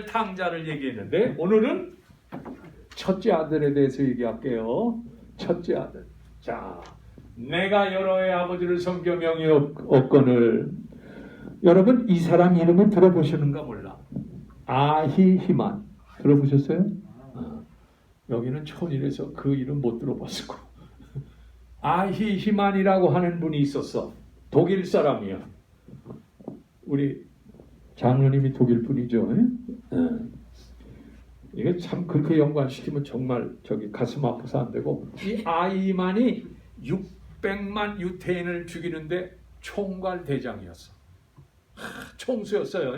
탕자를 얘기했는데 오늘은 첫째 아들에 대해서 얘기할게요. 첫째 아들. 자, 내가 여러 해 아버지를 섬겨 명이 없거늘. 여러분 이 사람 이름을 들어보시는가 몰라. 아히히만 들어보셨어요? 여기는 천일에서 그 이름 못 들어봤을 거고. 아히히만이라고 하는 분이 있었어. 독일 사람이야. 우리 장로님이 독일 분이죠. 이게 참 그렇게 연관시키면 정말 저기 가슴 아파서 안 되고, 이 아히만이 600만 유태인을 죽이는데 총괄 대장이었어. 총수였어요.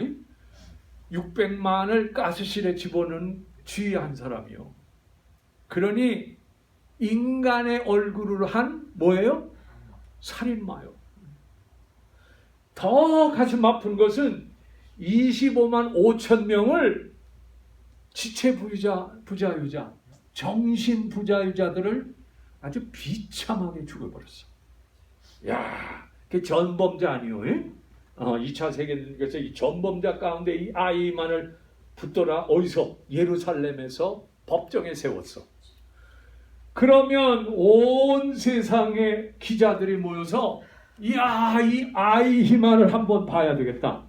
600만을 가스실에 집어넣은 쥐한 사람이요. 그러니 인간의 얼굴을 한 뭐예요? 살인마요. 더 가슴 아픈 것은 25만 5천 명을 지체 부자유자, 정신 부자유자들을 아주 비참하게 죽여버렸어. 야, 그게 전범자 아니요? 2차 세계대전에서 이 전범자 가운데 이 아이만을 붙더라. 어디서? 예루살렘에서 법정에 세웠어. 그러면 온 세상의 기자들이 모여서 이 아이만을 한번 봐야 되겠다.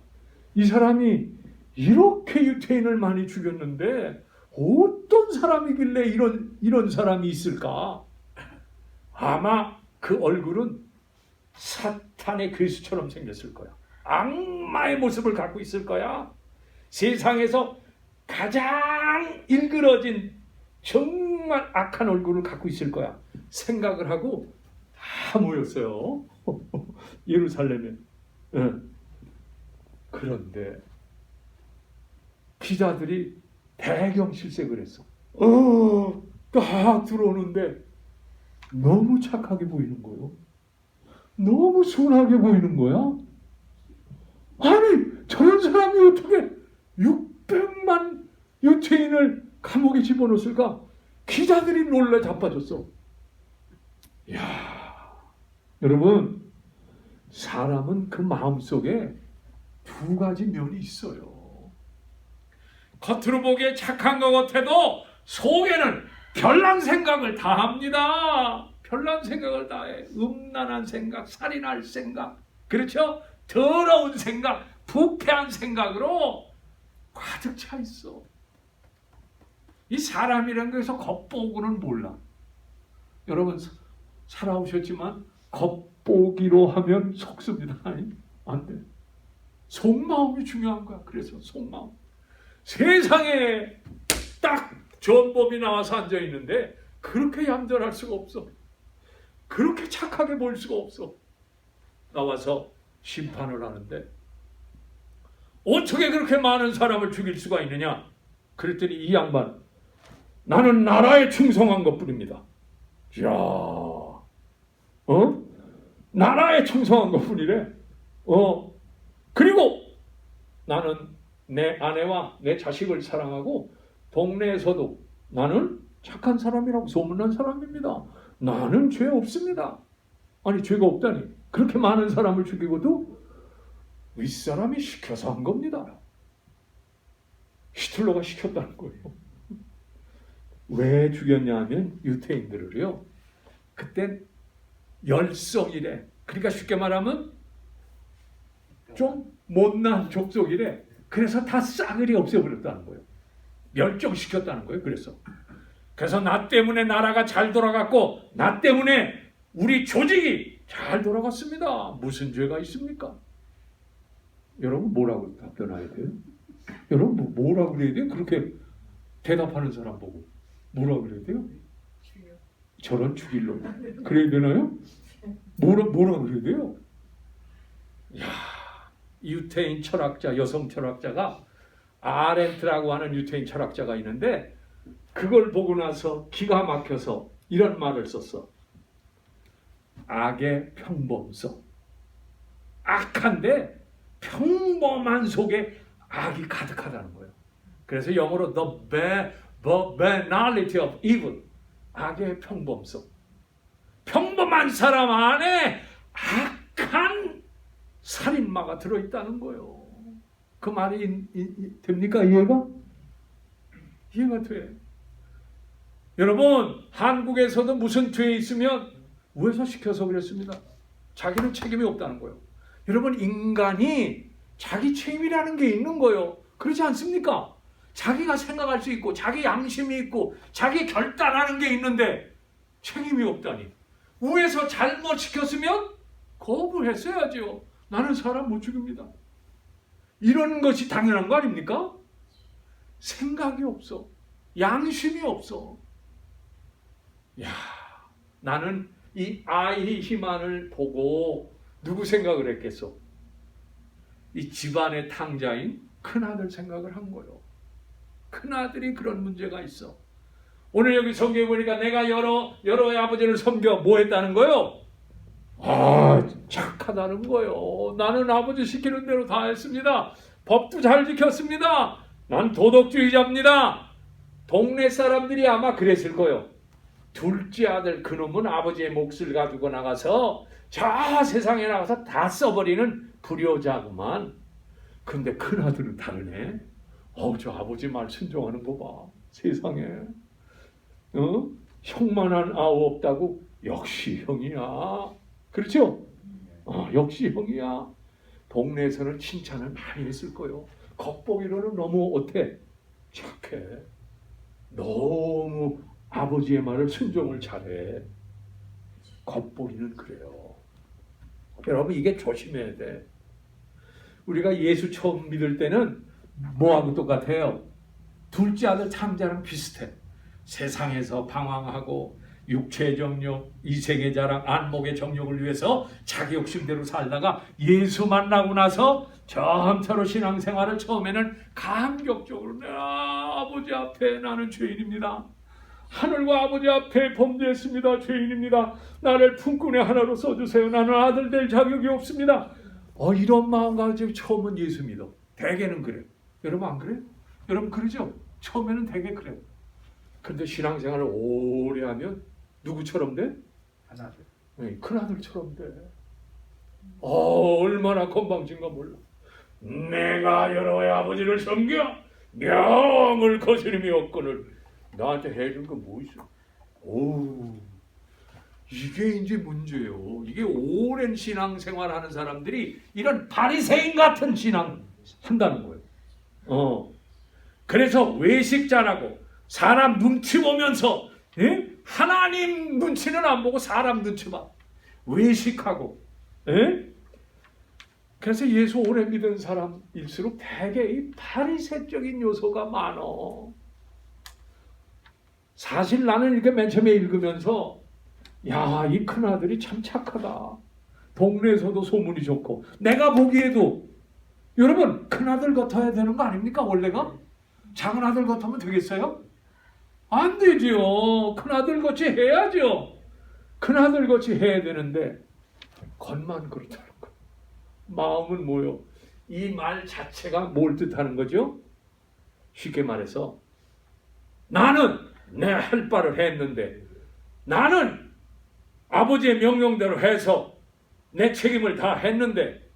이 사람이 이렇게 유태인을 많이 죽였는데 어떤 사람이길래 이런 사람이 있을까? 아마 그 얼굴은 사탄의 그리스처럼 생겼을 거야. 악마의 모습을 갖고 있을 거야. 세상에서 가장 일그러진 정말 악한 얼굴을 갖고 있을 거야. 생각을 하고 다 모였어요. 예루살렘에. 그런데 기자들이 배경 실색을 했어. 딱 들어오는데 너무 착하게 보이는 거예요. 너무 순하게 보이는 거야. 아니 저런 사람이 어떻게 600만 유태인을 감옥에 집어넣었을까? 기자들이 놀라 자빠졌어. 이야, 여러분 사람은 그 마음속에 두 가지 면이 있어요. 겉으로 보기에 착한 것 같아도 속에는 별난 생각을 다 합니다. 별난 생각을 다 해. 음란한 생각, 살인할 생각, 그렇죠? 더러운 생각, 부패한 생각으로 가득 차 있어. 이 사람이라는 것에서 겉보고는 몰라. 여러분 살아오셨지만 겉보기로 하면 속습니다. 안 돼. 속마음이 중요한 거야. 그래서 속마음. 세상에 딱 전범이 나와서 앉아 있는데 그렇게 얌전할 수가 없어. 그렇게 착하게 보일 수가 없어. 나와서 심판을 하는데 어떻게 그렇게 많은 사람을 죽일 수가 있느냐? 그랬더니 이 양반, 나는 나라에 충성한 것뿐입니다. 이야, 나라에 충성한 것뿐이래. 그리고 나는 내 아내와 내 자식을 사랑하고 동네에서도 나는 착한 사람이라고 소문난 사람입니다. 나는 죄 없습니다. 아니 죄가 없다니. 그렇게 많은 사람을 죽이고도 윗사람이 시켜서 한 겁니다. 히틀러가 시켰다는 거예요. 왜 죽였냐 하면 유태인들을요. 그땐 열성이래. 그러니까 쉽게 말하면 좀 못난 족속이래. 그래서 다 싸그리 없애버렸다는 거예요. 멸종시켰다는 거예요. 그래서 나 때문에 나라가 잘 돌아갔고 나 때문에 우리 조직이 잘 돌아갔습니다. 무슨 죄가 있습니까? 여러분 뭐라고 답변해야 돼요? 여러분 뭐라고 그래야 돼요? 그렇게 대답하는 사람 보고 뭐라고 그래야 돼요? 저런 죽일로 그래야 되나요? 뭐라고 그래야 돼요? 이야, 유태인 철학자, 여성 철학자가 아렌트라고 하는 유태인 철학자가 있는데 그걸 보고 나서 기가 막혀서 이런 말을 썼어. 악의 평범성. 악한데 평범한 속에 악이 가득하다는 거예요. 그래서 영어로 the banality of evil. 악의 평범성. 평범한 사람 안에 악한 살인마가 들어있다는 거예요. 그 말이 됩니까? 이해가? 이해가 돼. 여러분, 한국에서도 무슨 죄 있으면 위에서 시켜서 그랬습니다. 자기는 책임이 없다는 거예요. 여러분, 인간이 자기 책임이라는 게 있는 거예요. 그렇지 않습니까? 자기가 생각할 수 있고 자기 양심이 있고 자기 결단하는 게 있는데 책임이 없다니. 위에서 잘못 시켰으면 거부했어야죠. 나는 사람 못 죽입니다. 이런 것이 당연한 거 아닙니까? 생각이 없어. 양심이 없어. 야, 나는 이 아히히만을 보고 누구 생각을 했겠어? 이 집안의 탕자인 큰아들 생각을 한 거예요. 큰아들이 그런 문제가 있어. 오늘 여기 성경에 보니까 내가 여러의 아버지를 섬겨 뭐 했다는 거예요? 착하다는 거예요. 나는 아버지 시키는 대로 다 했습니다. 법도 잘 지켰습니다. 난 도덕주의자입니다. 동네 사람들이 아마 그랬을 거예요. 둘째 아들 그놈은 아버지의 몫을 가지고 나가서 저 세상에 나가서 다 써버리는 불효자구만. 근데 큰아들은 다르네. 저 아버지 말 순종하는 거 봐. 세상에. 형만한 아우 없다고? 역시 형이야. 그렇죠? 역시 형이야. 동네에서는 칭찬을 많이 했을 거예요. 겉보기로는 너무 어때? 착해. 너무 아버지의 말을 순종을 잘해. 겉보기는 그래요. 여러분, 이게 조심해야 돼. 우리가 예수 처음 믿을 때는 뭐하고 똑같아요? 둘째 아들 탕자랑 비슷해. 세상에서 방황하고 육체의 정욕, 이생의 자랑, 안목의 정욕을 위해서 자기 욕심대로 살다가 예수 만나고 나서 점차로 신앙생활을 처음에는 감격적으로 아버지 앞에 나는 죄인입니다. 하늘과 아버지 앞에 범죄했습니다. 죄인입니다. 나를 품꾼의 하나로 써주세요. 나는 아들 될 자격이 없습니다. 이런 마음 가지고 처음은 예수 믿어. 대개는 그래. 여러분 안 그래요? 여러분 그러죠? 처음에는 대개 그래요. 근데 신앙생활을 오래 하면 누구처럼 돼? 하나들. 네, 큰아들처럼 돼. 얼마나 건방진가 몰라. 내가 여러의 아버지를 섬겨 명을 거스름이 없거늘 나한테 해준 거 뭐 있어? 이게 이제 문제예요. 이게 오랜 신앙생활 하는 사람들이 이런 바리새인 같은 신앙 한다는 거예요. 그래서 외식 잘하고 사람 눈치 보면서 하나님 눈치는 안 보고 사람 눈치 봐. 외식하고. 그래서 예수 오래 믿은 사람일수록 대개 이 바리새적인 요소가 많어. 사실 나는 이렇게 맨 처음에 읽으면서 이 큰아들이 참 착하다. 동네에서도 소문이 좋고 내가 보기에도 여러분 큰아들 같아야 되는 거 아닙니까? 원래가? 작은아들 같으면 되겠어요? 안 되죠. 큰아들 같이 해야죠. 큰아들 같이 해야 되는데 겉만 그렇다는 거. 마음은 뭐요? 이 말 자체가 뭘 뜻하는 거죠? 쉽게 말해서 나는 내 할 바를 했는데 나는 아버지의 명령대로 해서 내 책임을 다 했는데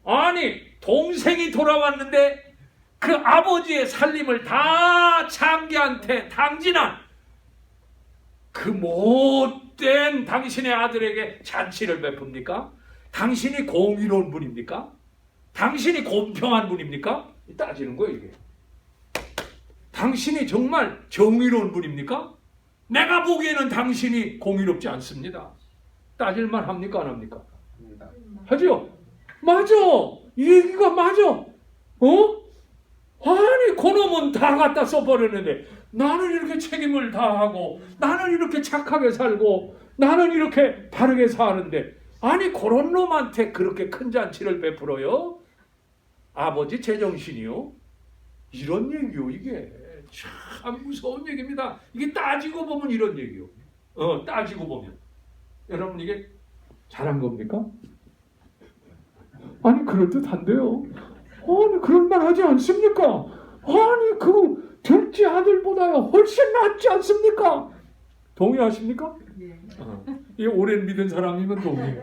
아니 동생이 돌아왔는데 그 아버지의 살림을 다 장기한테 당진한 그 못된 당신의 아들에게 잔치를 베풉니까? 당신이 공의로운 분입니까? 당신이 공평한 분입니까? 따지는 거예요 이게. 당신이 정말 정의로운 분입니까? 내가 보기에는 당신이 공의롭지 않습니다. 따질만 합니까? 안 합니까? 하죠? 맞아. 이 얘기가 맞아. 아니 그놈은 다 갖다 써버렸는데 나는 이렇게 책임을 다하고 나는 이렇게 착하게 살고 나는 이렇게 바르게 사는데 아니 그런 놈한테 그렇게 큰 잔치를 베풀어요? 아버지 제정신이요? 이런 얘기요 이게. 참 무서운 얘기입니다. 이게 따지고 보면 이런 얘기요. 따지고 보면 여러분 이게 잘한 겁니까? 아니 그럴듯한데요. 아니 그럴만 하지 않습니까? 아니 그 둘째 아들보다야 훨씬 낫지 않습니까? 동의하십니까? 네. 이 오래 믿은 사람이면 동의해.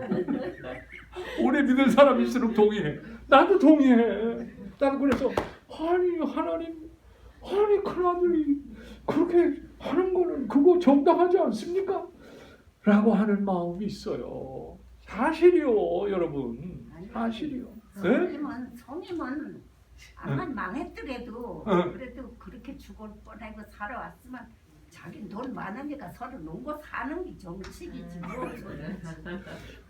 오래 믿은 사람일수록 동의해. 나도 동의해. 나는 그래서 아니 하나님, 아니 큰아들이 그렇게 하는 거는 그거 정당하지 않습니까? 라고 하는 마음이 있어요. 사실이요, 여러분. 사실이요. 네? 성임은 아마 망했더라도 응. 그래도 그렇게 죽을 뻔하고 살아왔으면 자기 돈 많으니까 서로 놀고 사는 게 정책이지 뭐.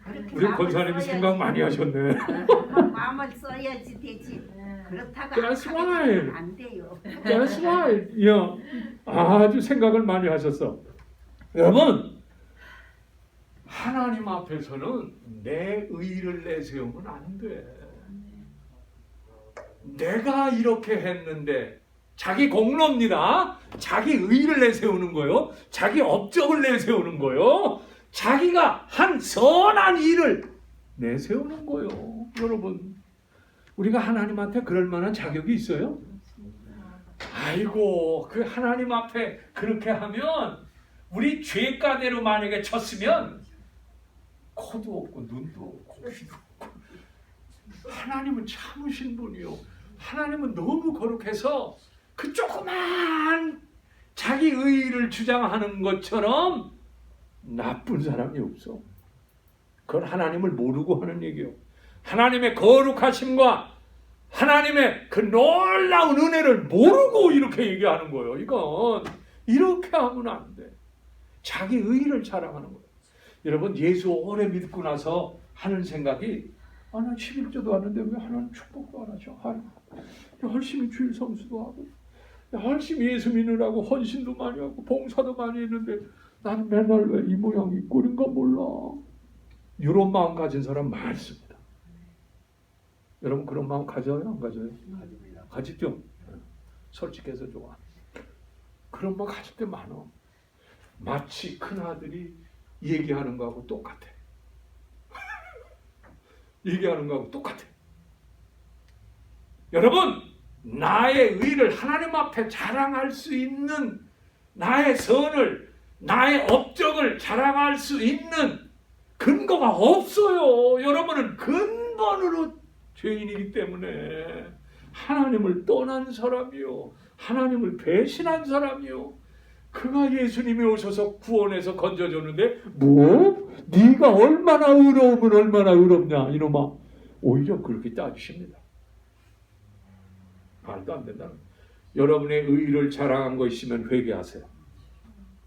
그렇게 우리 마음을 권사님이 써야지. 생각 많이 하셨네. 마음을 써야지 되지. 그렇다가 That's 하게 right. 되면 안 돼요. That's right. 야, 아주 생각을 많이 하셨어. 여러분, 하나님 앞에서는 내 의를 내세우면 안 돼. 내가 이렇게 했는데 자기 공로입니다. 자기 의를 내세우는 거요. 자기 업적을 내세우는 거요. 자기가 한 선한 일을 내세우는 거요. 여러분, 우리가 하나님한테 그럴 만한 자격이 있어요? 아이고, 그 하나님 앞에 그렇게 하면 우리 죄가대로 만약에 쳤으면 코도 없고 눈도 없고 귀도 없고. 하나님은 참으신 분이요. 하나님은 너무 거룩해서 그 조그만 자기 의의를 주장하는 것처럼 나쁜 사람이 없어. 그건 하나님을 모르고 하는 얘기요. 하나님의 거룩하심과 하나님의 그 놀라운 은혜를 모르고 이렇게 얘기하는 거예요. 이건 이렇게 하면 안 돼. 자기 의의를 자랑하는 거예요. 여러분, 예수 오래 믿고 나서 하는 생각이 나 11조도 하는데 왜 하나님 축복도 안 하죠? 열심히 주일 성수도 하고 열심히 예수 믿으라고 헌신도 많이 하고 봉사도 많이 했는데 나는 맨날 왜 이 모양이 꼴인가 몰라. 이런 마음 가진 사람 많습니다. 여러분 그런 마음 가져요? 안 가져요? 가지죠? 솔직해서 좋아. 그런 마음 가질 때 많아. 마치 큰아들이 얘기하는 거하고 똑같아. 얘기하는 거하고 똑같아. 여러분, 나의 의를 하나님 앞에 자랑할 수 있는, 나의 선을, 나의 업적을 자랑할 수 있는 근거가 없어요. 여러분은 근본으로 죄인이기 때문에 하나님을 떠난 사람이요, 하나님을 배신한 사람이요. 그가 예수님이 오셔서 구원해서 건져줬는데 뭐? 네가 얼마나 의로우면 얼마나 의롭냐 이놈아. 오히려 그렇게 따지십니다. 말도 안 된다. 여러분의 의를 자랑한 거 있으면 회개하세요.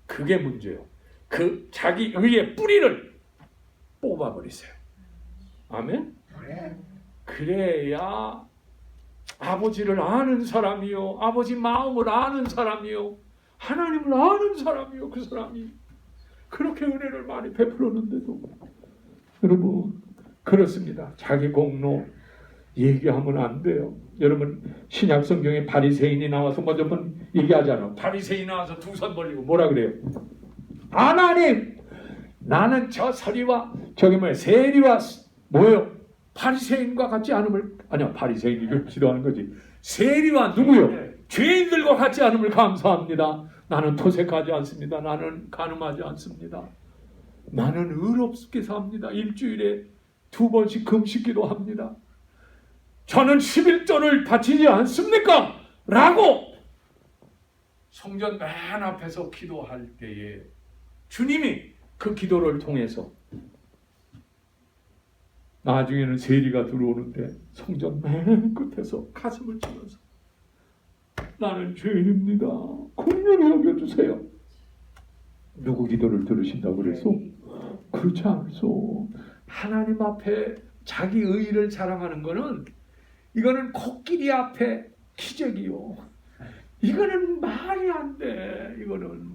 그게 문제예요. 그 자기 의의 뿌리를 뽑아버리세요. 아멘? 그래야 아버지를 아는 사람이요, 아버지 마음을 아는 사람이요, 하나님을 아는 사람이요. 그 사람이 그렇게 은혜를 많이 베풀었는데도 여러분 그렇습니다. 자기 공로 얘기하면 안 돼요. 여러분 신약 성경에 바리새인이 나와서 먼저 한번 얘기하잖아요. 바리새인이 나와서 두 손 벌리고 뭐라 그래요? 하나님, 나는 저 서리와 저기 세리와 뭐예요? 바리새인과 같지 않음을, 아니야 바리새인이 기도하는 거지. 세리와 누구요? 죄인들과 같지 않음을 감사합니다. 나는 토색하지 않습니다. 나는 간음하지 않습니다. 나는 의롭게 삽니다. 일주일에 2번씩 금식기도 합니다. 저는 11조를 바치지 않습니까? 라고 성전 맨 앞에서 기도할 때에 주님이 그 기도를 통해서 나중에는 세리가 들어오는데 성전 맨 끝에서 가슴을 치면서 나는 죄인입니다. 긍휼히 여겨주세요. 누구 기도를 들으신다고 그랬어? 그렇지 않소. 하나님 앞에 자기 의의를 자랑하는 거는 이거는 코끼리 앞에 기적이요. 이거는 말이 안 돼. 이거는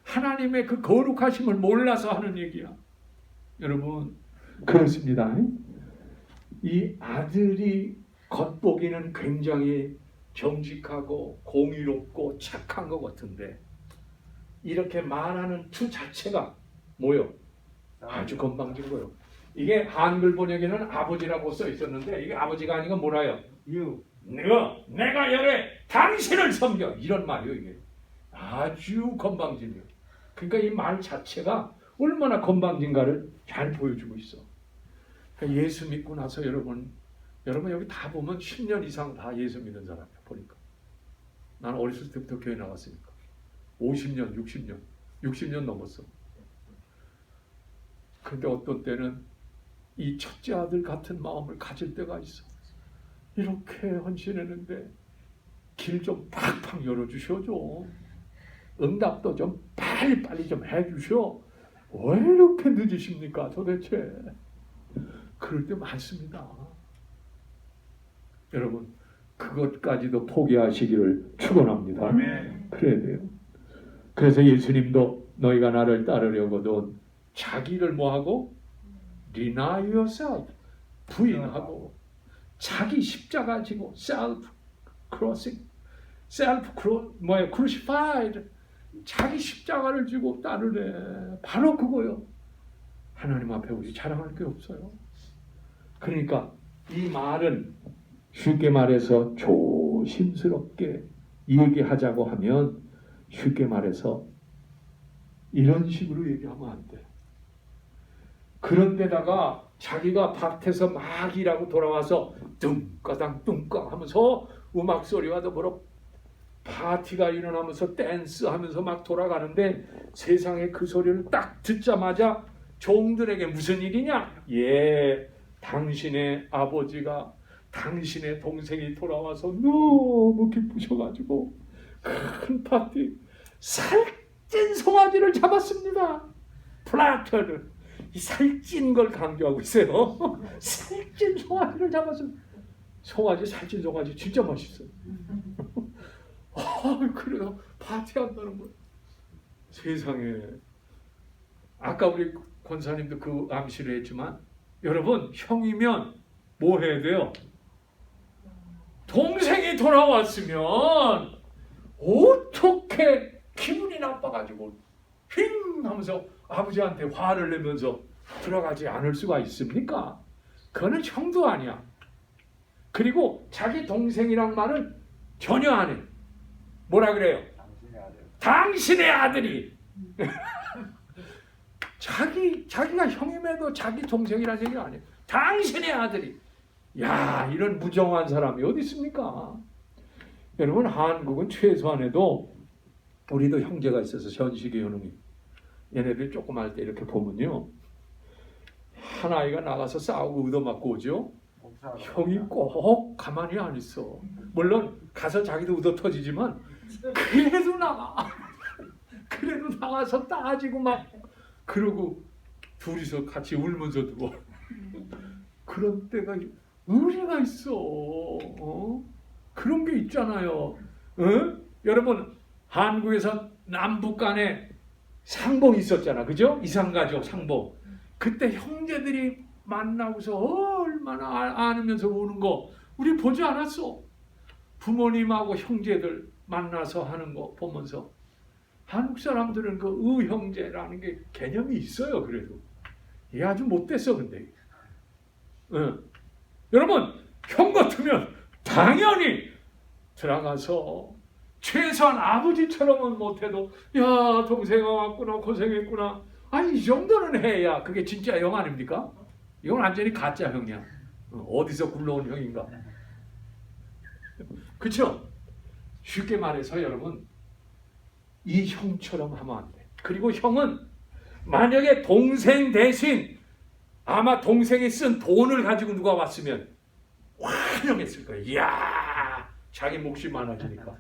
하나님의 그 거룩하심을 몰라서 하는 얘기야. 여러분 그렇습니다. 이 아들이 겉보기는 굉장히 정직하고 공의롭고 착한 것 같은데 이렇게 말하는 투 자체가 뭐요? 아주 건방진 거요. 이게 한글 번역에는 아버지라고 써 있었는데 이게 아버지가 아니고 뭐라요? 내가 열에 당신을 섬겨 이런 말이요. 이게 아주 건방진이요. 그러니까 이 말 자체가 얼마나 건방진가를 잘 보여주고 있어. 그러니까 예수 믿고 나서 여러분 여기 다 보면 10년 이상 다 예수 믿는 사람이야. 보니까 나는 어렸을 때부터 교회 나갔으니까 50년, 60년 넘었어. 근데 어떤 때는 이 첫째 아들 같은 마음을 가질 때가 있어. 이렇게 헌신했는데 길 좀 팍팍 열어주셔 좀. 응답도 좀 빨리빨리 좀 해주셔. 왜 이렇게 늦으십니까 도대체. 그럴 때 많습니다. 여러분 그것까지도 포기하시기를 축원합니다. 그래야 돼요. 그래서 예수님도 너희가 나를 따르려거든 자기를 뭐하고? Deny yourself. 부인하고 자기 십자가 지고 crucified. 자기 십자가를 지고 따르래. 바로 그거요. 하나님 앞에 우리 자랑할 게 없어요. 그러니까 이 말은 쉽게 말해서 조심스럽게 얘기하자고 하면 쉽게 말해서 이런 식으로 얘기하면 안 돼. 그런데다가 자기가 밭에서 막 일하고 돌아와서 뚱까당 뚱까 하면서 음악 소리와 더불어 파티가 일어나면서 댄스하면서 막 돌아가는데 세상에 그 소리를 딱 듣자마자 종들에게 무슨 일이냐? 예, 당신의 아버지가 당신의 동생이 돌아와서 너무 기쁘셔가지고 큰 파티 살찐 송아지를 잡았습니다. 플라터를 이 살찐 걸 강조하고 있어요. 살찐 송아지를 잡았습니다. 송아지 살찐 송아지 진짜 맛있어요. 그래요. 파티한다는 거예요. 세상에. 아까 우리 권사님도 그 암시를 했지만 여러분 형이면 뭐 해야 돼요? 동생이 돌아왔으면 어떻게 기분이 나빠가지고 힝 하면서 아버지한테 화를 내면서 들어가지 않을 수가 있습니까? 그거는 형도 아니야. 그리고 자기 동생이란 말은 전혀 안 해. 뭐라 그래요? 당신의 아들이. 자기가 형임에도 자기 동생이라는 얘기가 아니에요. 당신의 아들이. 야, 이런 무정한 사람이 어디 있습니까? 여러분 한국은 최소한에도 우리도 형제가 있어서 현식이 현웅이 얘네들 조금 할 때 이렇게 보면요 한 아이가 나가서 싸우고 얻어맞고 오죠. 형이 꼭 가만히 안 있어. 물론 가서 자기도 얻어 터지지만 그래도 나가. 그래도 나가서 따지고 막 그러고 둘이서 같이 울면서 두고 그런 때가 의리가 있어. 그런 게 있잖아요. 여러분 한국에서 남북 간에 상봉이 있었잖아. 그죠? 이산가족 상봉. 그때 형제들이 만나고서 얼마나 안으면서 우는 거 우리 보지 않았어. 부모님하고 형제들 만나서 하는 거 보면서 한국 사람들은 그 의형제라는 게 개념이 있어요. 그래도 이게 아주 못됐어. 근데 여러분 형 같으면 당연히 들어가서 최소한 아버지처럼은 못해도 야 동생아 왔구나 고생했구나 아니 이 정도는 해야 그게 진짜 형 아닙니까? 이건 완전히 가짜 형이야. 어디서 굴러온 형인가? 그렇죠? 쉽게 말해서 여러분 이 형처럼 하면 안 돼. 그리고 형은 만약에 동생 대신 아마 동생이 쓴 돈을 가지고 누가 왔으면 환영했을 거예요. 이야 자기 몫이 많아지니까.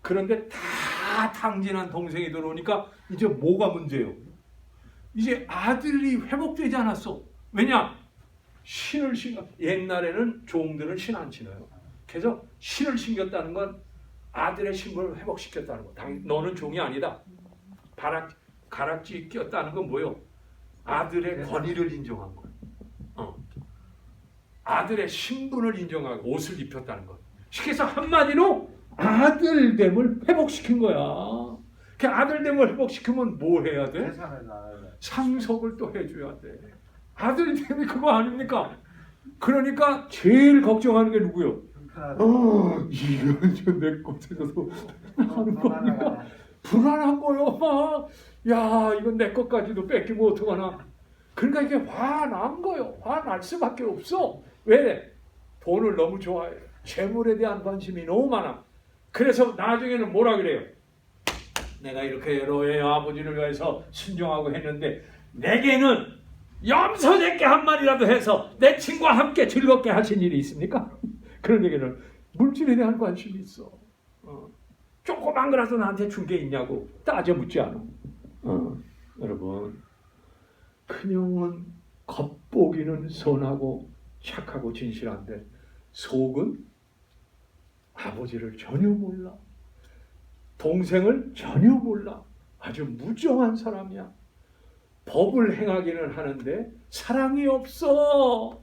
그런데 다 탕진한 동생이 들어오니까 이제 뭐가 문제예요? 이제 아들이 회복되지 않았어. 왜냐? 신을 신겨. 옛날에는 종들은 신 안 신어요. 그래서 신을 신겼다는 건 아들의 신분을 회복시켰다는 거. 너는 종이 아니다. 가락지 꼈다는 건 뭐예요? 아들의 권위를 인정한 거예요. 아들의 신분을 인정하고 옷을 입혔다는 거예요. 그래서 한마디로 아들됨을 회복시킨 거야. 그 아들됨을 회복시키면 뭐 해야 돼? 상속을 또 해줘야 돼. 아들됨이 그거 아닙니까? 그러니까 제일 걱정하는 게 누구요? 이건 내 것에서 하는 겁니까? 불안한 거요. 막, 야, 이건 내 것까지도 뺏기면 어떡하나. 그러니까 이게 화난 거요. 화날 수밖에 없어. 왜? 돈을 너무 좋아해요. 재물에 대한 관심이 너무 많아. 그래서 나중에는 뭐라 그래요? 내가 이렇게 너의 아버지를 위해서 순종하고 했는데 내게는 염소새끼 한 마리라도 해서 내 친구와 함께 즐겁게 하신 일이 있습니까? 그런 얘기는 물질에 대한 관심이 있어. 조그만 거라도 나한테 준 게 있냐고 따져 묻지 않아. 여러분, 큰형은 겉보기는 선하고 착하고 진실한데 속은 아버지를 전혀 몰라. 동생을 전혀 몰라. 아주 무정한 사람이야. 법을 행하기는 하는데 사랑이 없어.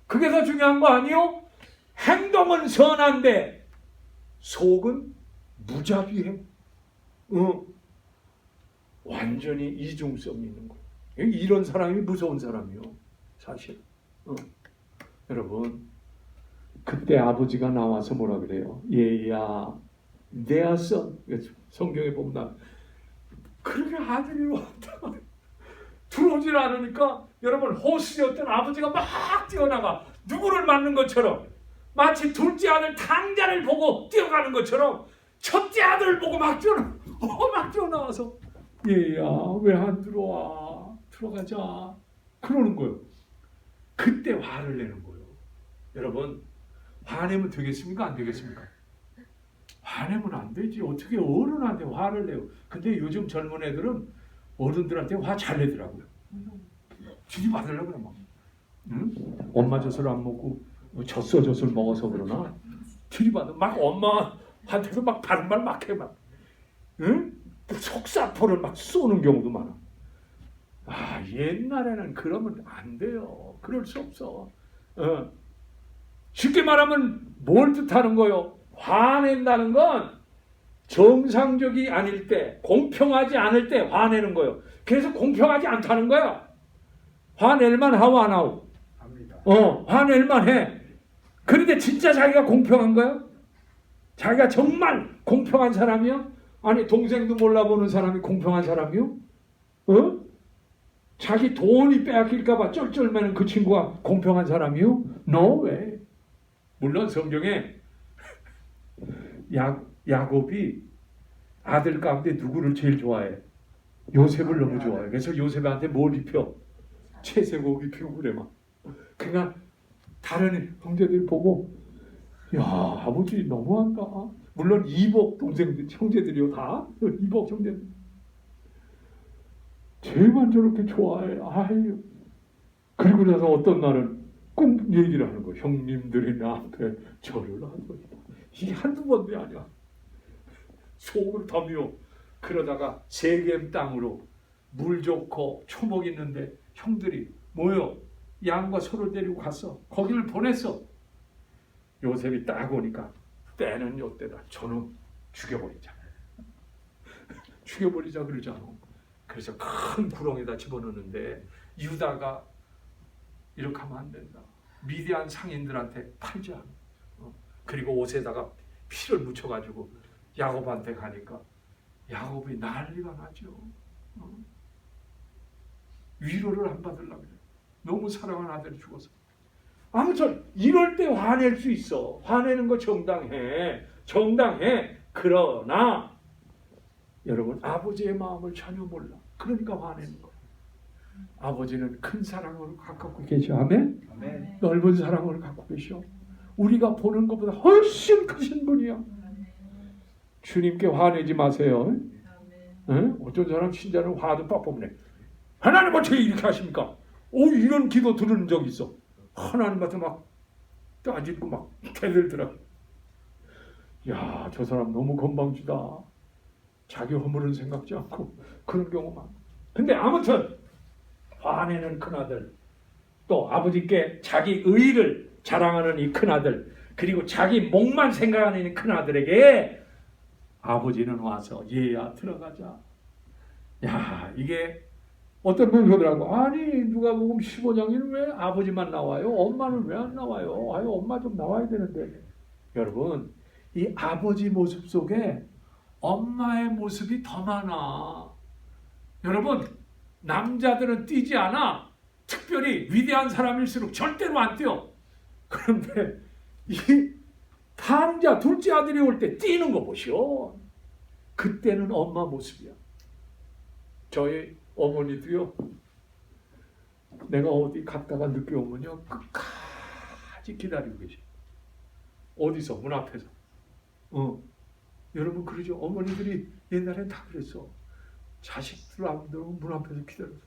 그게 더 중요한 거 아니요? 행동은 선한데 속은 무자비해. 완전히 이중성이 있는 거예요. 이런 사람이 무서운 사람이요. 사실. 여러분, 그때 아버지가 나와서 뭐라 그래요? 얘야, 내 아son. 성경에 보면 그렇게 아들이 왔다. 들어오질 않으니까 여러분 호수였던 아버지가 막 뛰어나가 누구를 맞는 것처럼 마치 둘째 아들 탕자를 보고 뛰어가는 것처럼 첫째 아들을 보고 막 뛰어나와서 얘야 왜 안 들어와? 들어가자. 그러는 거예요. 그때 화를 내는 거예요. 여러분, 화내면 되겠습니까? 안 되겠습니까? 화내면 안 되지. 어떻게 어른한테 화를 내요? 근데 요즘 젊은 애들은 어른들한테 화 잘 내더라고요. 지지 받으려고 그래 막. 응? 엄마 젖을 안 먹고 젖소 젖을 먹어서 그러나 들이받아 막 엄마한테도 막 바른 말 막 해 막. 응? 속사포를 막 쏘는 경우도 많아. 아, 옛날에는 그러면 안 돼요. 그럴 수 없어. 쉽게 말하면 뭘 뜻하는 거요? 화낸다는 건 정상적이 아닐 때, 공평하지 않을 때 화내는 거예요. 그래서 공평하지 않다는 거야. 화낼만 하고 안 하고. 화낼만 해. 그런데 진짜 자기가 공평한 거야? 자기가 정말 공평한 사람이야? 아니, 동생도 몰라보는 사람이 공평한 사람이요? 자기 돈이 빼앗길까봐 쩔쩔매는 그 친구가 공평한 사람이요? No way. 물론 성경에 야곱이 아들 가운데 누구를 제일 좋아해? 요셉을 너무 좋아해. 그래서 요셉한테 뭘 입혀? 채색옷 입히고 그래 막. 그러니까 다른 형제들 보고 야, 아버지 너무한다. 물론 이복 동생들 형제들이요 다 이복 형제들. 쟤만 저렇게 좋아해. 아유. 그리고 나서 어떤 날은 꼭 얘기를 하는 거예요. 형님들이 나한테 절을 하더니 이게 한두 번도 아니야. 속을 더 미워. 그러다가 세겜 땅으로 물 좋고 초목 있는데 형들이 모여 양과 소를 데리고 갔어. 거기를 보냈어. 요셉이 딱 오니까 때는 요때다. 저놈 죽여버리자. 죽여버리자 그러잖아. 그래서 큰 구렁에다 집어넣는데 유다가 이렇게 하면 안 된다. 미디안 상인들한테 팔자. 그리고 옷에다가 피를 묻혀가지고 야곱한테 가니까 야곱이 난리가 나죠. 위로를 안 받으려고 그래. 너무 사랑하는 아들이 죽어서. 아무튼 이럴 때 화낼 수 있어. 화내는 거 정당해. 그러나 여러분 아버지의 마음을 전혀 몰라. 그러니까 화내는 거야. 아버지는 큰 사랑을 갖고 계셔. 아멘? 아멘. 넓은 사랑을 갖고 계셔. 우리가 보는 것보다 훨씬 크신 분이야. 주님께 화내지 마세요. 어떤 사람 신자는 화도 빡빡 내. 하나님 어떻게 이렇게 하십니까? 이런 기도 들은 적 있어. 하나님한테 막 따지고 막 대들더라. 야, 저 사람 너무 건방지다. 자기 허물은 생각지 않고 그런 경우만. 근데 아무튼 화내는 큰아들, 또 아버지께 자기 의의를 자랑하는 이 큰아들, 그리고 자기 목만 생각하는 이 큰아들에게 아버지는 와서 얘야 들어가자. 야, 이게 어떤 분이 그러더라고. 아니 누가복음 15장에는 왜 아버지만 나와요? 엄마는 왜 안 나와요? 아유 엄마 좀 나와야 되는데. 여러분 이 아버지 모습 속에 엄마의 모습이 더 많아. 여러분, 남자들은 뛰지 않아. 특별히 위대한 사람일수록 절대로 안 뛰어. 그런데 이 탕자 둘째 아들이 올 때 뛰는 거 보시오. 그때는 엄마 모습이야. 저희 어머니도요. 내가 어디 갔다가 늦게 오면요. 끝까지 기다리고 계셔. 어디서? 문 앞에서. 여러분 그러죠. 어머니들이 옛날엔 다 그랬어. 자식들 안 들어오면 문 앞에서 기다렸어.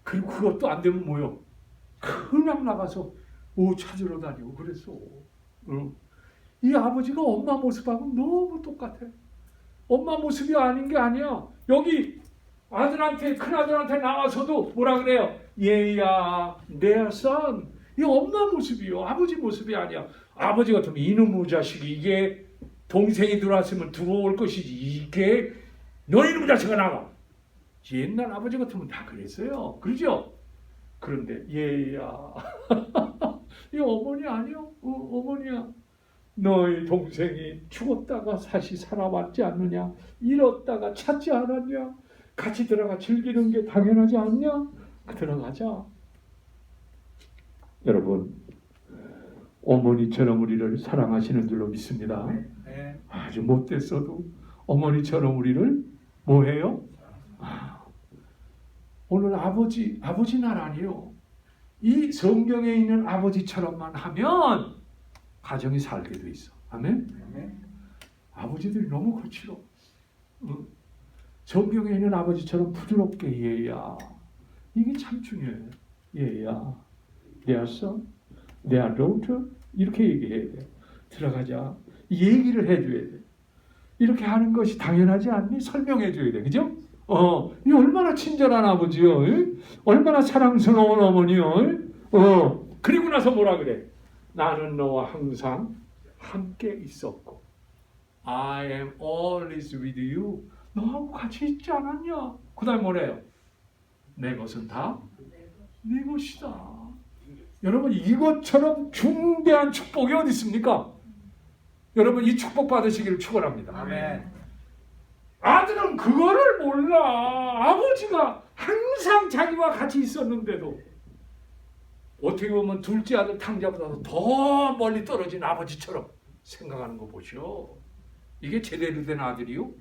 그리고 그것도 안 되면 뭐요? 그냥 나가서 옷 찾으러 다니고 그랬어. 이 아버지가 엄마 모습하고 너무 똑같아. 엄마 모습이 아닌 게 아니야. 여기 아들한테, 큰아들한테 나와서도 뭐라 그래요? 얘야, their son. 이 엄마 모습이요. 아버지 모습이 아니야. 아버지 같으면 이놈의 자식이 이게 동생이 들어왔으면 들어올 것이지. 이게 너 이놈의 자식아 나가. 옛날 아버지 같으면 다 그랬어요. 그러죠? 그런데 얘야. 이 어머니 아니야? 어머니야. 너희 동생이 죽었다가 다시 살아왔지 않느냐? 잃었다가 찾지 않았냐? 같이 들어가 즐기는 게 당연하지 않냐? 들어가자. 여러분, 어머니처럼 우리를 사랑하시는 줄로 믿습니다. 아주 못됐어도 어머니처럼 우리를 뭐해요? 오늘 아버지 날 아니요. 이 성경에 있는 아버지처럼만 하면 가정이 살게 돼 있어. 아멘? 아버지들이 너무 거칠어. 성경에 있는 아버지처럼 부드럽게 얘야. 이게 참 중요해. 얘야. their son, their daughter 이렇게 얘기해야 돼. 들어가자. 얘기를 해줘야 돼. 이렇게 하는 것이 당연하지 않니? 설명해줘야 돼. 그죠? 이 얼마나 친절한 아버지요. 얼마나 사랑스러운 어머니요. 그리고 나서 뭐라 그래? 나는 너와 항상 함께 있었고 I am always with you. 너하고 같이 있지 않았냐? 그 다음에 뭐래요? 내 것은 다 네 것이다. 여러분 이것처럼 중대한 축복이 어디 있습니까? 여러분 이 축복 받으시기를 축원합니다. 아멘. 아들은 그거를 몰라. 아버지가 항상 자기와 같이 있었는데도 어떻게 보면 둘째 아들 탕자보다도 더 멀리 떨어진 아버지처럼 생각하는 거 보시오. 이게 제대로 된 아들이요?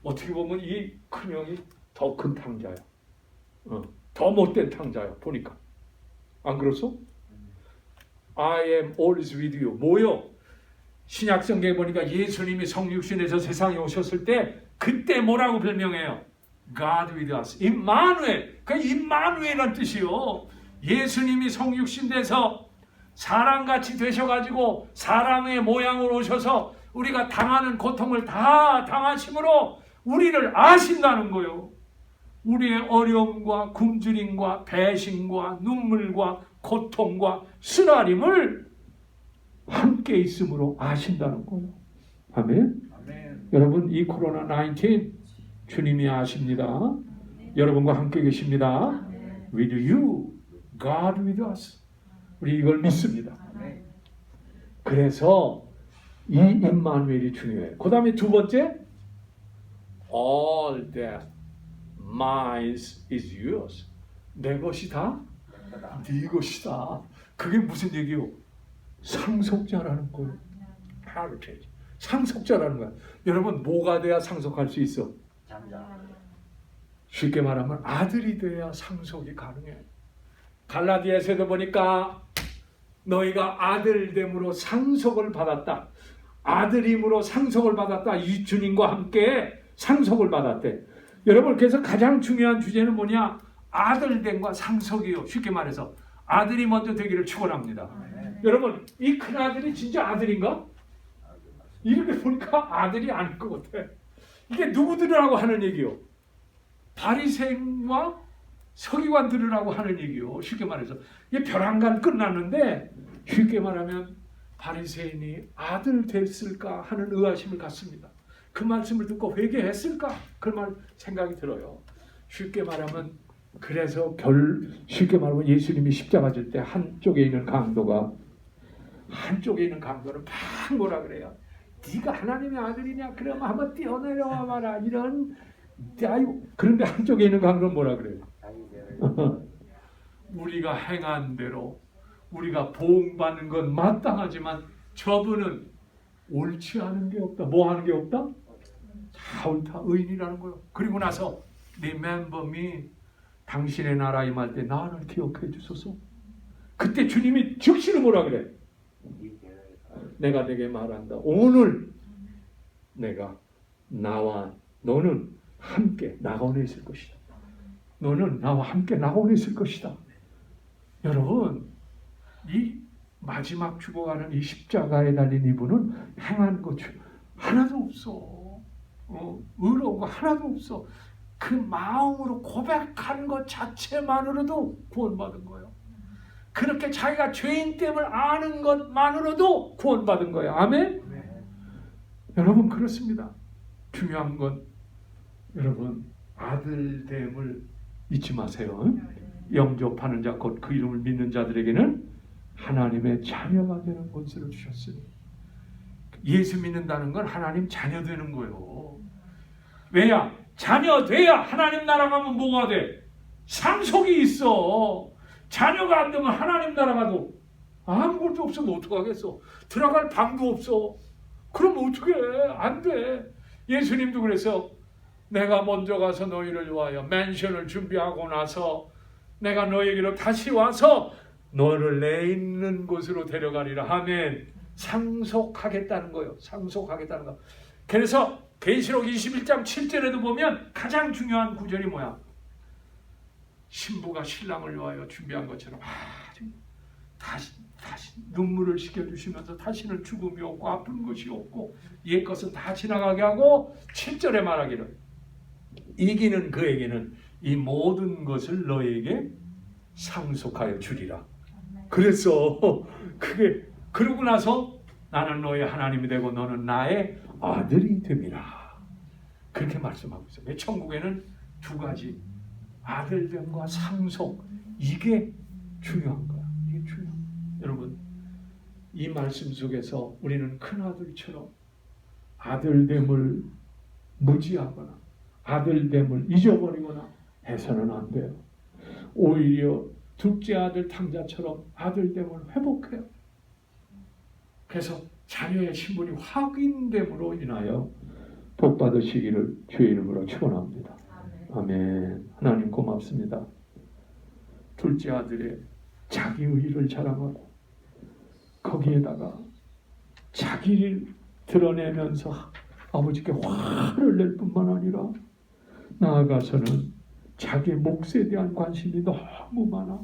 어떻게 보면 이 큰형이 더 큰 탕자야. 더 못된 탕자야. 보니까. 안 그렇소? I am always with you. 뭐요? 신약성경에 보니까 예수님이 성육신에서 세상에 오셨을 때 그때 뭐라고 별명해요? God with us. 임마누엘. 그 임마누엘이란 뜻이요. 예수님이 성육신 돼서 사람같이 되셔가지고 사람의 모양으로 오셔서 우리가 당하는 고통을 다 당하심으로 우리를 아신다는 거예요. 우리의 어려움과 굶주림과 배신과 눈물과 고통과 쓰라림을 함께 있음으로 아신다는 거예요. 아멘. 아멘. 여러분 이 코로나19 주님이 아십니다. 여러분과 함께 계십니다. With you, God with us. 우리 이걸 믿습니다. 그래서 이 임마누엘이 중요해요. 그 다음에 두 번째, all that mine is yours. 내 것이다, 네 것이다. 그게 무슨 얘기요? 상속자라는 거예요. heritage. 상속자라는 거야. 여러분 뭐가 돼야 상속할 수 있어? 쉽게 말하면 아들이 돼야 상속이 가능해. 갈라디아서도 보니까 너희가 아들됨으로 상속을 받았다. 아들임으로 상속을 받았다. 이 주님과 함께 상속을 받았대. 여러분 그래서 가장 중요한 주제는 뭐냐? 아들됨과 상속이요. 쉽게 말해서 아들이 먼저 되기를 축원합니다. 여러분 이 큰아들이 진짜 아들인가? 이렇게 보니까 아들이 아닐 것 같아. 이게 누구들이라고 하는 얘기요? 바리새인과 서기관들이라고 하는 얘기요. 쉽게 말해서 이게 벼랑간 끝났는데 쉽게 말하면 바리새인이 아들 됐을까 하는 의아심을 갖습니다. 그 말씀을 듣고 회개했을까? 그 말 생각이 들어요. 쉽게 말하면 그래서 쉽게 말하면 예수님이 십자가 질 때 한쪽에 있는 강도는 막 뭐라 그래요? 네가 하나님의 아들이냐? 그러면 한번 뛰어내려와 봐라. 이런 아유 그런데 한쪽에 있는 강은 뭐라 그래요? 우리가 행한 대로 우리가 보응받는 건 마땅하지만 저분은 옳지 않은 게 없다. 뭐 하는 게 없다? 다 옳다. 의인이라는 거예요. 그리고 나서 Remember me. 당신의 나라 임할 때 나를 기억해 주소서. 그때 주님이 즉시로 뭐라 그래? 내가 내게 말한다. 오늘 내가 나와 너는 함께 나가온에 있을 것이다. 너는 나와 함께 나가온에 있을 것이다. 여러분, 이 마지막 죽어가는 이 십자가에 달린 이분은 행한 것 하나도 없어. 의로운 거 하나도 없어. 그 마음으로 고백한 것 자체만으로도 구원받은 거예요. 그렇게 자기가 죄인됨을 아는 것만으로도 구원받은 거예요. 아멘? 여러분 그렇습니다. 중요한 건 여러분 아들됨을 잊지 마세요. 영접하는 자 곧 그 이름을 믿는 자들에게는 하나님의 자녀가 되는 권세를 주셨으니 예수 믿는다는 건 하나님 자녀 되는 거예요. 왜야? 자녀 돼야 하나님 나라 가면 뭐가 돼? 상속이 있어. 자녀가 안 되면 하나님 나라 가도 아무것도 없으면 어떡하겠어? 들어갈 방도 없어. 그럼 어떻게 해? 안 돼. 예수님도 그래서 내가 먼저 가서 너희를 위하여 맨션을 준비하고 나서 내가 너희에게로 다시 와서 너를 내 있는 곳으로 데려가리라. 아멘. 상속하겠다는 거예요. 상속하겠다는 거. 그래서 계시록 21장 7절에도 보면 가장 중요한 구절이 뭐야? 신부가 신랑을 위하여 준비한 것처럼 다시 눈물을 식혀주시면서 다시는 죽음이 없고 아픈 것이 없고 옛 것은 다 지나가게 하고 7절에 말하기를 이기는 그에게는 이 모든 것을 너에게 상속하여 주리라. 그래서 그게 그러고 나서 나는 너의 하나님이 되고 너는 나의 아들이 됨이라. 그렇게 말씀하고 있어요. 천국에는 두 가지 아들됨과 상속 이게 중요한 거야. 이게 중요한 거야. 여러분 이 말씀 속에서 우리는 큰 아들처럼 아들됨을 무지하거나 아들됨을 잊어버리거나 해서는 안 돼요. 오히려 둘째 아들 탕자처럼 아들됨을 회복해요. 그래서 자녀의 신분이 확인됨으로 인하여 복 받으시기를 주의 이름으로 축원합니다. 아멘. 하나님 고맙습니다. 둘째 아들의 자기 의를 자랑하고 거기에다가 자기를 드러내면서 아버지께 화를 낼 뿐만 아니라 나아가서는 자기의 몫에 대한 관심이 너무 많아.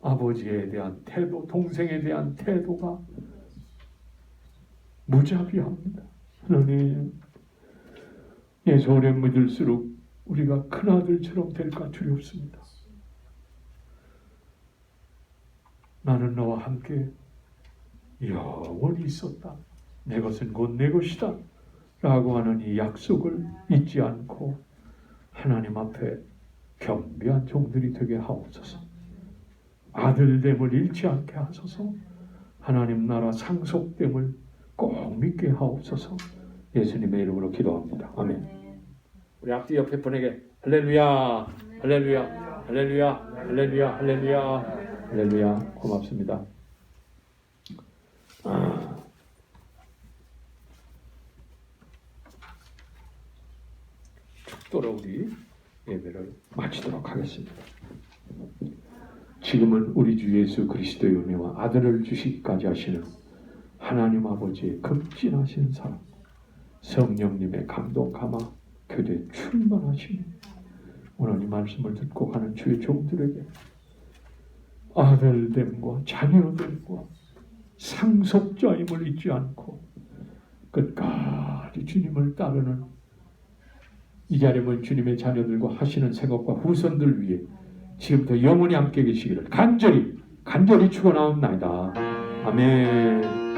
아버지에 대한 태도, 동생에 대한 태도가 무자비합니다. 하나님, 예수 오래 믿을수록 우리가 큰아들처럼 될까 두렵습니다. 나는 너와 함께 영원히 있었다. 내 것은 곧 내 것이다. 라고 하는 이 약속을 잊지 않고 하나님 앞에 겸비한 종들이 되게 하옵소서. 아들됨을 잃지 않게 하소서. 하나님 나라 상속됨을 꼭 믿게 하옵소서. 예수님의 이름으로 기도합니다. 아멘. 우리 앞뒤 옆에 분에게 할렐루야, 할렐루야, 할렐루야, 할렐루야, 할렐루야, 할렐루야. 고맙습니다. 축도로 우리 예배를 마치도록 하겠습니다. 지금은 우리 주 예수 그리스도의 은혜와 아들을 주시기까지 하시는 하나님 아버지의 극진하신 사랑, 성령님의 감동 감화 교대 충만하시니 오늘 이 말씀을 듣고 가는 주의 종들에게 아들됨과 자녀됨과 상속자임을 잊지 않고 끝까지 주님을 따르는 이 자리는 주님의 자녀들과 하시는 생업과 후손들 위해 지금부터 영원히 함께 계시기를 간절히 축원하옵나이다. 아멘.